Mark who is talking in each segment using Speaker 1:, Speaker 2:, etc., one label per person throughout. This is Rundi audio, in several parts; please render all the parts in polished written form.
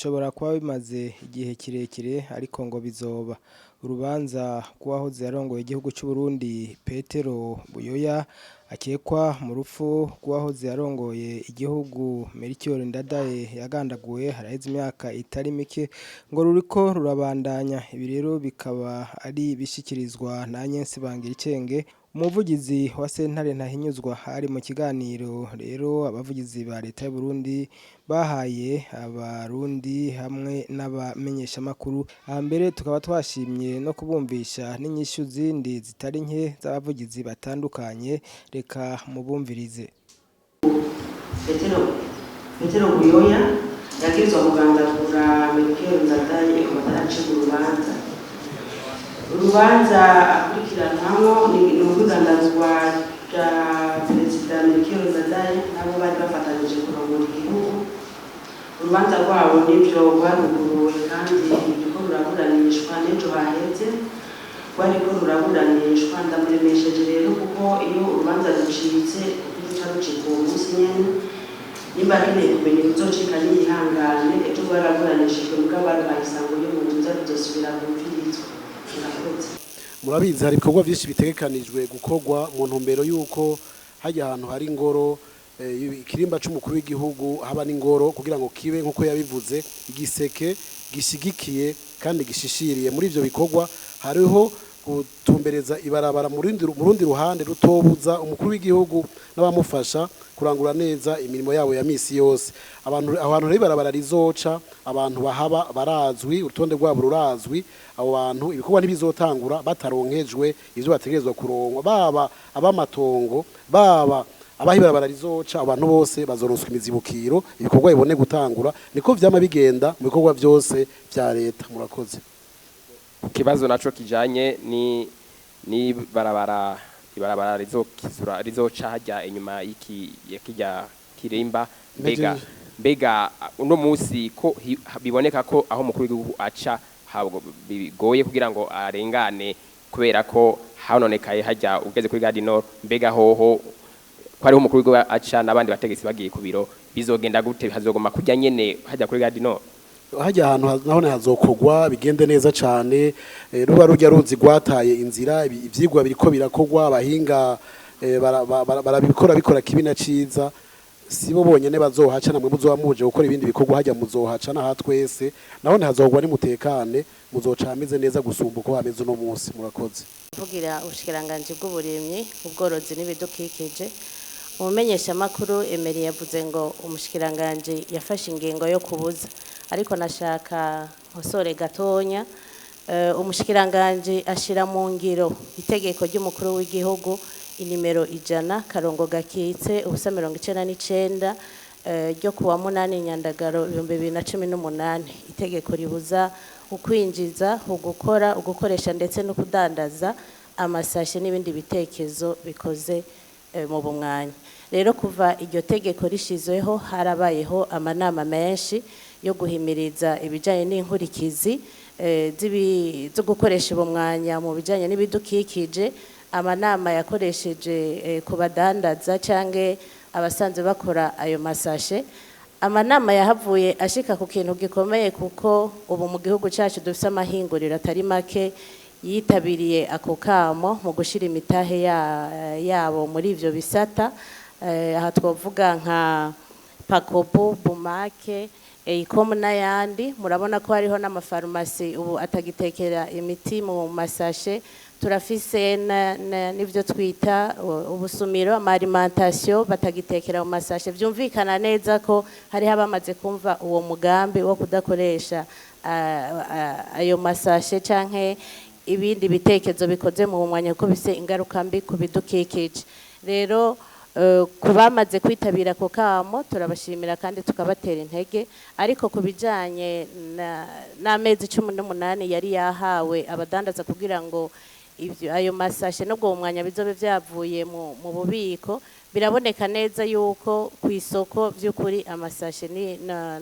Speaker 1: bishobora kuba bimaze igihe kirekire ariko ngo bizoba. Urubanza rw'uwahoze yarongoye igihugu cy'u Burundi Pierre BUYOYA akekwa mu rupfu rw'uwahoze yarongoye igihugu NDADAYE yagandaguwe haraheze imyaka itari mike ngo ruriko rurabandanya. Ibi rero bikaba ari bishikirizwa na Agnes Bangiricenge, umuvugizi wa sentare ntahinyuzwa. Ari mu kiganiro rero abavugizi ba leta y'u Burundi bahaye abarundi hamwe n'abamenyesha makuru. Mbere tukaba twashimye no kubumvisha n'inyishu zindi zitari nke z'abavugizi batandukanye. Reka mubumvirize.
Speaker 2: Pierre BUYOYA yagirizwa kugandagura Pierre NDADAYE ataracibwa urubanza. Urubanza akurikiranwamo ni urw'igandagurwa rya Perezida Pierre NDADAYE nabo bari bafatanyije kurongora igihugu. Urubanza rwabo nivyo rwaruguruwe kandi ruriko ruraburanishwa n'ejo haheze, rwariko ruraburanishwa. Ndamuremesheje rero kuko iyo urubanza rucitse ruca rucika uwo munsi nyene, nimba akeneye kumenya uzocika n'iyihangane. Ejo rwaraburanishijwe mugabo baduhaye isango yo mu nzu ruzosubira kumvirizwa.
Speaker 3: Murabizi hari ibikorwa byinshi bitegekanijwe gukorwa mu ntumbero y'uko hajya ahantu hari ingoro ikirimba c'umukuru w'igihugu haba n'ingoro kugira ngo kibe nkuko yabivuze igiseke gishigikiye kandi gishishiriye. Muri ivyo bikorwa hariho gutumbereza ibarabara mu rundi ruhande rutobuza umukuru w'igihugu n'abamufasha kurangura neza imirimo yabo ya misi yose. Abantu rero ibarabara rizoca, abantu bahaba barazwi, urutonde rwabo rurazwi. Abo bantu ibikorwa ntibizotangura bataronkejwe ivyo bategerezwa kurongwa, baba abamatongo baba abahibarabara rizoca. Abantu bose bazoronswa imizibukiro, ibikorwa bibone gutangura. Niko vyama bigenda mu bikorwa byose vya leta. Murakoze.
Speaker 4: Kibazo naco kijanye ni barabara ibarabara rizoca hajya inyuma y'ikijya kirimba. Mbega uno munsi ko biboneka ko aho mukuru w'igihugu aca habwo bigoye kugira ngo arengane kubera ko hanonekaye hajya ugeze kuri Gare du Nord. Mbega hoho ko ariho mukuru w'igihugu aca n'abandi bategetsi bagiye ku biro, bizogenda gute? Hazogoma kujya nyene hajya kuri Gare du Nord?
Speaker 3: Hajya ahantu nahone hazokogwa bigende neza cyane. Ruba rujya ruzi gwataye inzira, ivyigwa biriko birakogwa, abahinga barabikora kibina ciza. Sibo bonyene bazohaca, namwe muzoba muje gukora ibindi bikorwa hajya muzohaca na hatwese. Nahone hazogwa ni mutekane, muzoca ameze neza gusumba uko hameze no munsi. Murakoze.
Speaker 5: Vugira ubushikiranganje bw'uburimyi ubworozi n'ibidukikije, umumenyesha makuru Emery yavuze ngo umushikiranganje yafashe ingingo yo kubuza, ariko nashaka hosore gatonya. Umushikiranganje ashira mu ngiro itegeko ry'umukuru w'igihugu inimero 100/99 ryo kuwa 8 Nyandagaro 2018. Itegeko ribuza ukwinjiza, ugukora, ugukoresha ndetse no kudandaza amasashe n'ibindi bitekezo bikoze mu bumwanya. Rero kuva iryo tegeko rishizweho harabayeho amanama menshi yo guhimiriza ibijanye n'inkurikizi zo gukoresha ubumwanya mu bijanye n'ibidukikije. Amanama yakoresheje kubadandaza canke abasanzwe bakora ayo masashe. Amanama yahavuye ashika ku kintu gikomeye kuko ubu mu gihugu cyacu dufite amahinguriro atari make yitabiriye ako kamo mu gushira imitahe yabo muri ivyo bisata. Aha twovuga nka Pakobo, Bumake, Ecom n'ayandi. Murabona ko hariho n'amafarumasi ubu atagitekera imiti mu masashe. Turafise n'ivyo twita ubusumiro, alimentation batagitekera mu masashe. Vyumvikana neza ko hari abamaze kumva uwo mugambi wo kudakoresha ayo masashe canke ibindi bitekezo bikoze mu mwanya ko bise ingaruka mbi ku bidukikije. Rero kubamaze kwitabira ko kamo turabashimira kandi tukabatera intege. Ariko kubijanye n'amezi 18 yari yahawe abadandaza kugira ngo ayo masashe nubwo umwanya bizobe vyavuye mu bubiko, biraboneka neza yuko ku isoko by'ukuri amasashe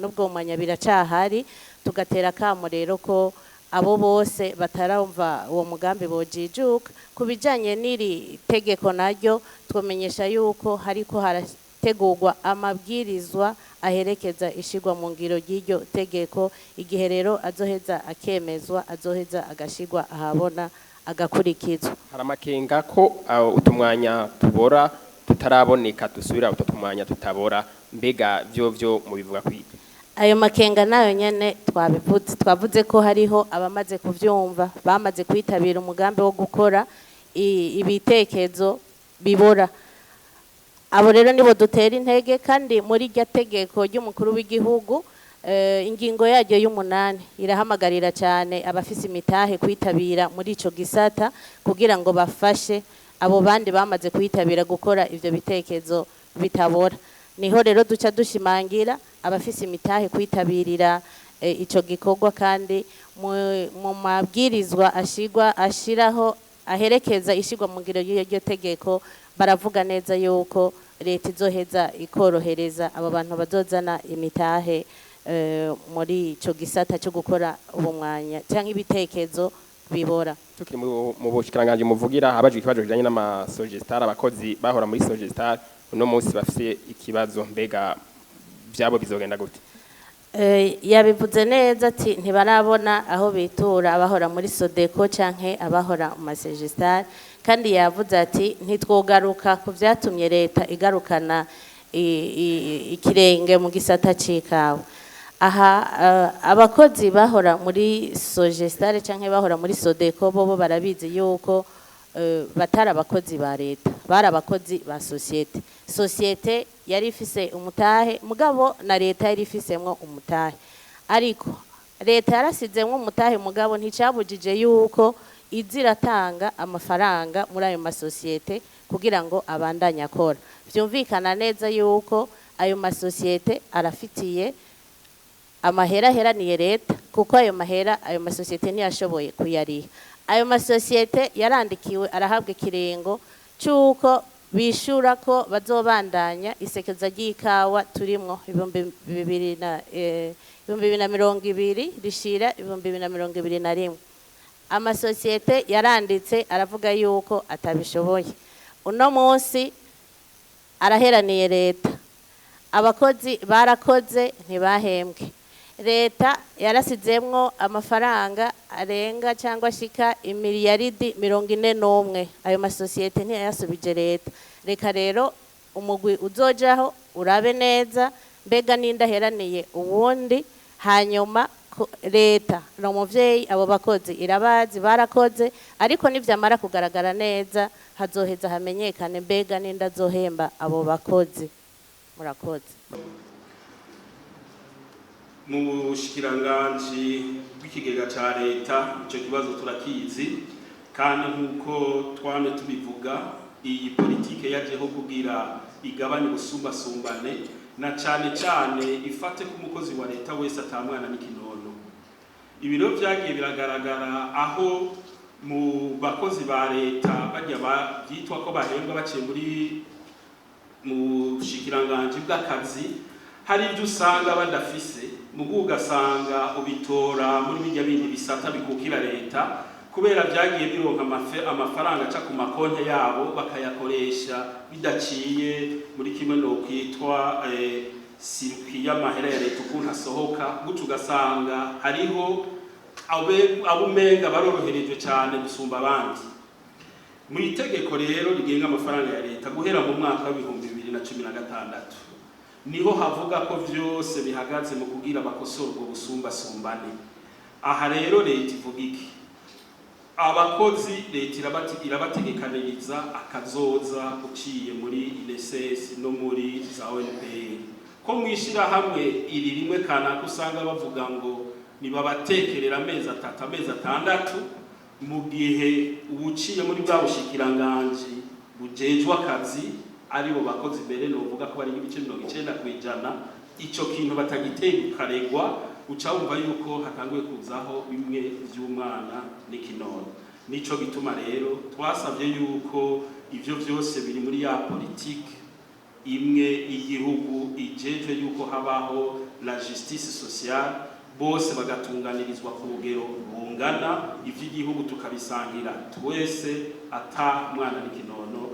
Speaker 5: nubwo umwanya biracahari. Tugatera kamo rero ko abo bose batarumva uwo mugambi bojijuka. Kubijanye n'iri tegeko naryo twomenyesha yuko hariko gutegurwa amabwirizwa aherekeza ishigwa mu ngiro ry'iryo tegeko, igihe rero azoheza akemezwa azoheza agashigwa ahabona agakurikizwa.
Speaker 4: Hari amakenga ko utumwanya tubora tutaraboneka dusubira utumwanya tutabora, mbega vyo mu bivuga kwiki?
Speaker 5: Ayo makenga nayo nyene twavuze ko hariho abamaze kuvyumva, bamaze kwitabira umugambi wo gukora ibitekezo bibora. Abo rero nibo dutera intege, kandi muri rya tegeko ry'umukuru w'igihugu ingingo yaryo y'umunani irahamagarira cyane abafise imitahe kwitabira muri ico gisata kugira ngo bafashe abo bandi bamaze kwitabira gukora ivyo bitekezo bitabora. Niho rero duca dushimangira abafise imitahe kwitabirira ico gikorwa, kandi mu mabwirizwa ashiraho aherekeza ishigwa mu ngiro y'iryo tegeko baravuga neza yuko leta izoheza ikorohereza abo bantu bazozana imitahe muri ico gisata cyo gukora ubumwanya cyangwa ibitekezo bibora.
Speaker 4: Tukiri mu bushikiranganje muvugira habajwe ikibazo kijanye n'amasogestar, abakozi bahora muri sogestar uno munsi bafise ikibazo, mbega vyabo bizogenda gute?
Speaker 5: Yabivuze neza ati ntibarabona aho bitura abahora muri Sodeko canke abahora mu masogestar, kandi yavuze ati ntitwogaruka ku vyatumye leta igarukana ikirenge mu gisata c'ikawa. Aha abakozi bahora muri sogestar canke bahora muri Sodeko bobo barabizi yuko batari abakozi ba leta, bari abakozi ba societe yari ifise umutahe, mugabo na leta yari ifisemwo umutahe, ariko leta yarasizemwo umutahe mugabo nticabujije yuko iziratanga amafaranga muri ayo masosiyete kugira ngo abandanye akora. Vyumvikana neza yuko ayo masosiyete arafitiye amahera heraniye leta, kuko ayo mahera ayo masosiyete ntiyashoboye kuyariha. Ayo masosiyete yarandikiwe arahabwa ikirengo cyuko bishura ko bazobandanya isekeza ry'ikawa turimwo 2020 rishira 2021. Amasosiyete yaranditse aravuga yuko atabishoboye. Uno munsi araheraniye leta, abakozi barakoze ntibahembwe, leta yarasizemwo amafaranga arenga cyangwa shika imiliyaridi 41. Ayo masosiyete ntiyasubije leta. Reka rero umugwi uzojaho urabe neza mbega nindaheraniye uwundi, hanyuma leta no muvyeyi abo bakozi irabazi barakoze, ariko nivyamara kugaragara neza hazoheza hamenyekane mbega nindazohemba abo bakozi. Murakoze.
Speaker 6: Mu bushikiranganje bw'ikigega ca leta ico kibazo turakizi, kandi nkuko twame tubivuga iyi politike yajeho kugira igabanye ubusumbasumbane, na cane ifate ku mukozi wa leta wese atamwana n'ikinono. Ibiro vyagiye biragaragara aho mu bakozi ba leta bajya byitwa ko bahembwa baciye mu bushikiranganje bw'akazi, hari ibyo usanga badafise, mugu ugasanga ubitora muri bijya bindi bisata bikukira leta, kubera byagiye bironka amafaranga aca ku makonte yabo bakayakoresha bidaciye muri kimwe no kwitwa sirikwi y'amahera ya leta ukuntu asohoka, gutyo ugasanga hariho abumenga barorohereje cyane gusumba abandi. Mu itegeko rero rigenga amafaranga ya leta guhera mu mwaka wa 2016 niho havuga ko vyose bihagaze mu kugira bakosora ubwo busumbasumbane. Aha rero leta ivuga iki? Abakozi leta irabategekaniriza akazoza uciye muri INSS no muri za ONPR, ko mwishira hamwe iri rimwe kana kusanga bavuga ngo nibabatekerera amezi 3 amezi 6, mu gihe ubuciye muri bwa bushikiranganje bujejwe akazi aribo bakozi mbere no uvuga ko bari ibice 90%, ico kintu batagiteye karegwa, ucawumva yuko hatanguye kuzaho bimwe vy'umwana n'ikinono. Nico gituma rero twasavye yuko ivyo vyose biri muri ya politique imwe igihugu ijejwe yuko habaho la justice sociale, bose bagatunganirizwa ku rugero bungana, ivy'igihugu tukabisangira twese ata mwana n'ikinono